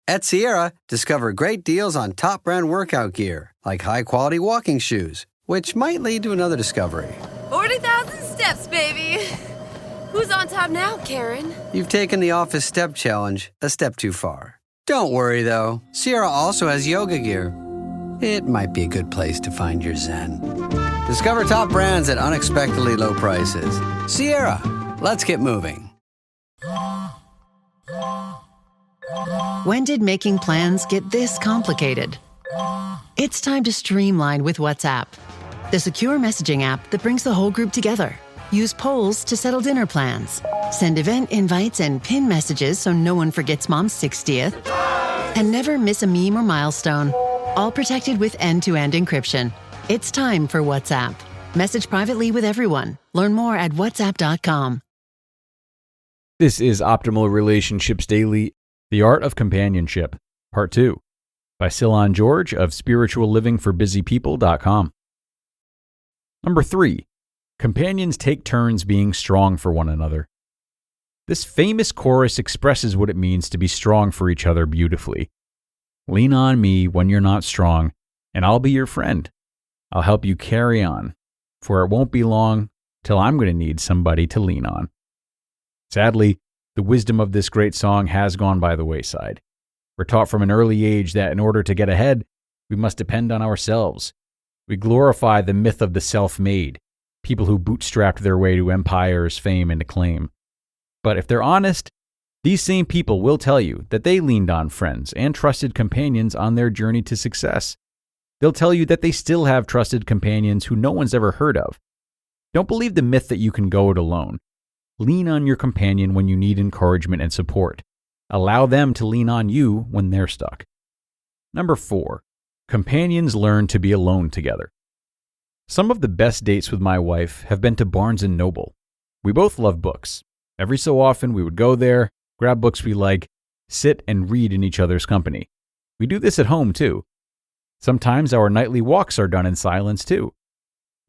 At Sierra, discover great deals on top brand workout gear, like high-quality walking shoes, which might lead to another discovery. 40,000 steps, baby. Who's on top now, Karen? You've taken the office step challenge a step too far. Don't worry, though. Sierra also has yoga gear. It might be a good place to find your zen. Discover top brands at unexpectedly low prices. Sierra, let's get moving. When did making plans get this complicated? It's time to streamline with WhatsApp, the secure messaging app that brings the whole group together. Use polls to settle dinner plans. Send event invites and pin messages so no one forgets Mom's 60th. And never miss a meme or milestone. All protected with end-to-end encryption. It's time for WhatsApp. Message privately with everyone. Learn more at whatsapp.com. This is Optimal Relationships Daily, The Art of Companionship, Part 2, by Cylon George of spirituallivingforbusypeople.com. Number 3. Companions take turns being strong for one another. This famous chorus expresses what it means to be strong for each other beautifully. Lean on me when you're not strong, and I'll be your friend. I'll help you carry on, for it won't be long till I'm going to need somebody to lean on. Sadly, the wisdom of this great song has gone by the wayside. We're taught from an early age that in order to get ahead, we must depend on ourselves. We glorify the myth of the self-made, people who bootstrapped their way to empires, fame, and acclaim. But if they're honest, these same people will tell you that they leaned on friends and trusted companions on their journey to success. They'll tell you that they still have trusted companions who no one's ever heard of. Don't believe the myth that you can go it alone. Lean on your companion when you need encouragement and support. Allow them to lean on you when they're stuck. Number 4. Companions learn to be alone together. Some of the best dates with my wife have been to Barnes & Noble. We both love books. Every so often we would go there, grab books we like, sit and read in each other's company. We do this at home too. Sometimes our nightly walks are done in silence too.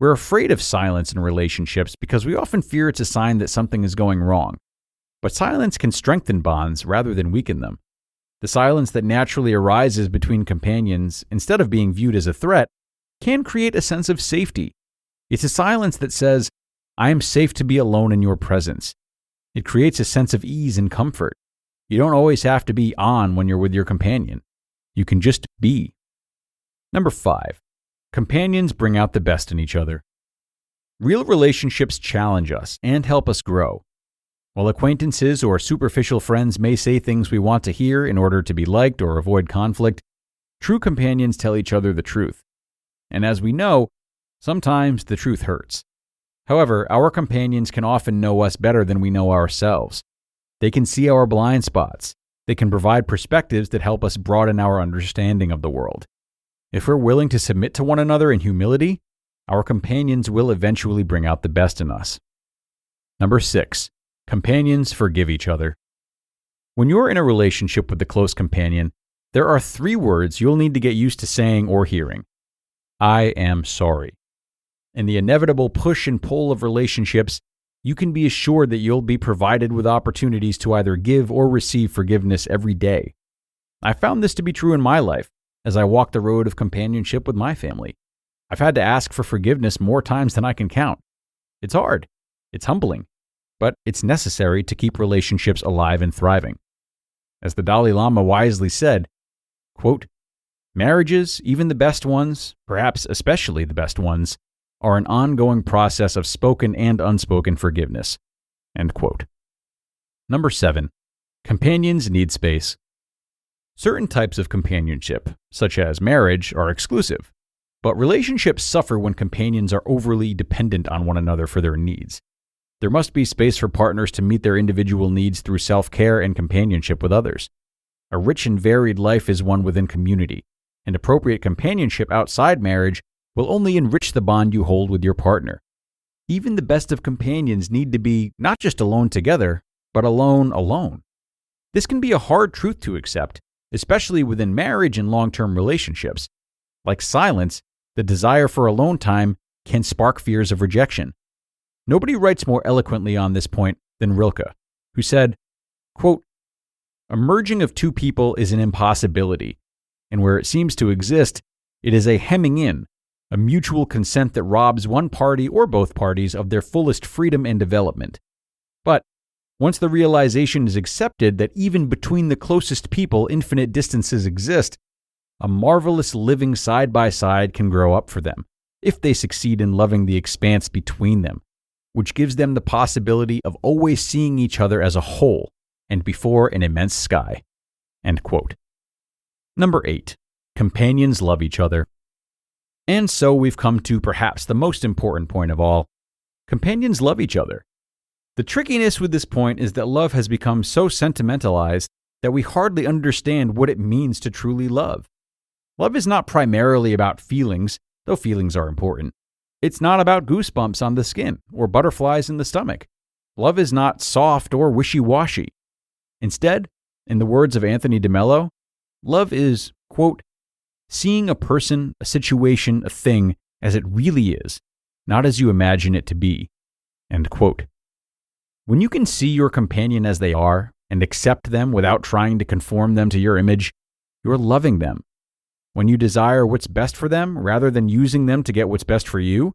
We're afraid of silence in relationships because we often fear it's a sign that something is going wrong. But silence can strengthen bonds rather than weaken them. The silence that naturally arises between companions, instead of being viewed as a threat, can create a sense of safety. It's a silence that says, I am safe to be alone in your presence. It creates a sense of ease and comfort. You don't always have to be on when you're with your companion. You can just be. Number 5. Companions bring out the best in each other. Real relationships challenge us and help us grow. While acquaintances or superficial friends may say things we want to hear in order to be liked or avoid conflict, true companions tell each other the truth. And as we know, sometimes the truth hurts. However, our companions can often know us better than we know ourselves. They can see our blind spots. They can provide perspectives that help us broaden our understanding of the world. If we're willing to submit to one another in humility, our companions will eventually bring out the best in us. Number 6. Companions forgive each other. When you're in a relationship with a close companion, there are 3 words you'll need to get used to saying or hearing. I am sorry. In the inevitable push and pull of relationships, you can be assured that you'll be provided with opportunities to either give or receive forgiveness every day. I found this to be true in my life as I walk the road of companionship with my family. I've had to ask for forgiveness more times than I can count. It's hard. It's humbling. But it's necessary to keep relationships alive and thriving. As the Dalai Lama wisely said, quote, marriages, even the best ones, perhaps especially the best ones, are an ongoing process of spoken and unspoken forgiveness. End quote. Number 7. Companions need space. Certain types of companionship, such as marriage, are exclusive, but relationships suffer when companions are overly dependent on one another for their needs. There must be space for partners to meet their individual needs through self-care and companionship with others. A rich and varied life is one within community, and appropriate companionship outside marriage will only enrich the bond you hold with your partner. Even the best of companions need to be not just alone together, but alone. This can be a hard truth to accept, especially within marriage and long-term relationships. Like silence, the desire for alone time can spark fears of rejection. Nobody writes more eloquently on this point than Rilke, who said, quote, A merging of two people is an impossibility, and where it seems to exist, it is a hemming in, a mutual consent that robs one party or both parties of their fullest freedom and development. But once the realization is accepted that even between the closest people infinite distances exist, a marvelous living side by side can grow up for them, if they succeed in loving the expanse between them, which gives them the possibility of always seeing each other as a whole and before an immense sky. End quote. Number 8. Companions love each other. And so we've come to perhaps the most important point of all. Companions love each other. The trickiness with this point is that love has become so sentimentalized that we hardly understand what it means to truly love. Love is not primarily about feelings, though feelings are important. It's not about goosebumps on the skin or butterflies in the stomach. Love is not soft or wishy-washy. Instead, in the words of Anthony de Mello, love is, quote, seeing a person, a situation, a thing as it really is, not as you imagine it to be, end quote. When you can see your companion as they are and accept them without trying to conform them to your image, you're loving them. When you desire what's best for them rather than using them to get what's best for you,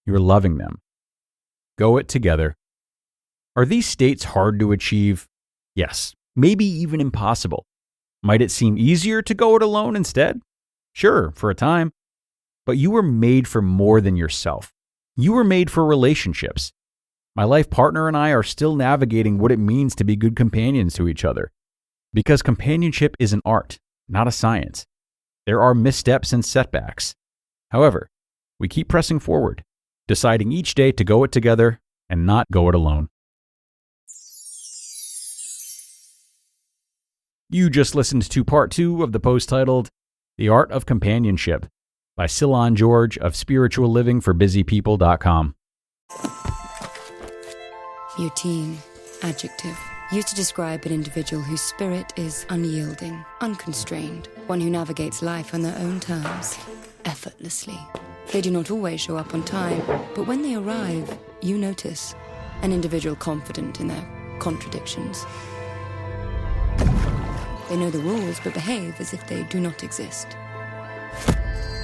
you're loving them. Go it together. Are these states hard to achieve? Yes, maybe even impossible. Might it seem easier to go it alone instead? Sure, for a time. But you were made for more than yourself. You were made for relationships. My life partner and I are still navigating what it means to be good companions to each other. Because companionship is an art, not a science. There are missteps and setbacks. However, we keep pressing forward, deciding each day to go it together and not go it alone. You just listened to part 2 of the post titled The Art of Companionship by Cylon George of spirituallivingforbusypeople.com. Routine, adjective. Used to describe an individual whose spirit is unyielding, unconstrained, one who navigates life on their own terms, effortlessly. They do not always show up on time, but when they arrive, you notice. An individual confident in their contradictions. They know the rules, but behave as if they do not exist.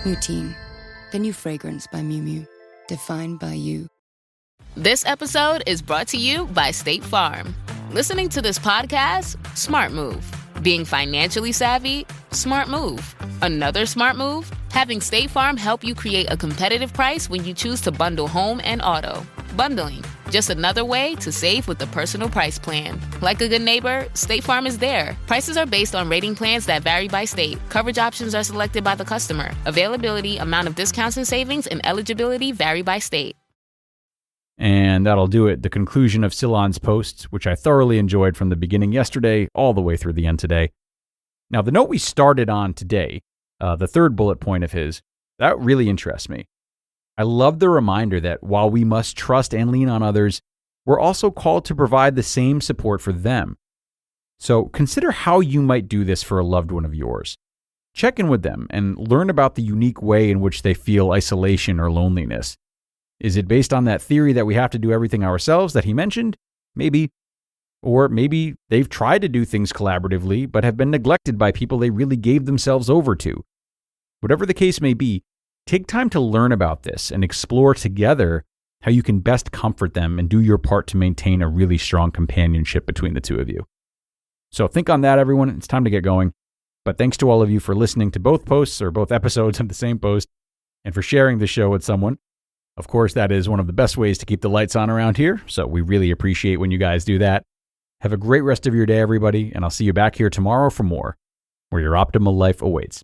Routine, the new fragrance by Miu Miu, defined by you. This episode is brought to you by State Farm. Listening to this podcast? Smart move. Being financially savvy? Smart move. Another smart move? Having State Farm help you create a competitive price when you choose to bundle home and auto. Bundling, just another way to save with the Personal Price Plan. Like a good neighbor, State Farm is there. Prices are based on rating plans that vary by state. Coverage options are selected by the customer. Availability, amount of discounts and savings, and eligibility vary by state. And that'll do it. The conclusion of Cylon's post, which I thoroughly enjoyed from the beginning yesterday all the way through the end today. Now, the note we started on today, the third bullet point of his, that really interests me. I love the reminder that while we must trust and lean on others, we're also called to provide the same support for them. So consider how you might do this for a loved one of yours. Check in with them and learn about the unique way in which they feel isolation or loneliness. Is it based on that theory that we have to do everything ourselves that he mentioned? Maybe. Or maybe they've tried to do things collaboratively, but have been neglected by people they really gave themselves over to. Whatever the case may be, take time to learn about this and explore together how you can best comfort them and do your part to maintain a really strong companionship between the two of you. So think on that, everyone. It's time to get going. But thanks to all of you for listening to both posts or both episodes of the same post and for sharing the show with someone. Of course, that is one of the best ways to keep the lights on around here, so we really appreciate when you guys do that. Have a great rest of your day, everybody, and I'll see you back here tomorrow for more, where your optimal life awaits.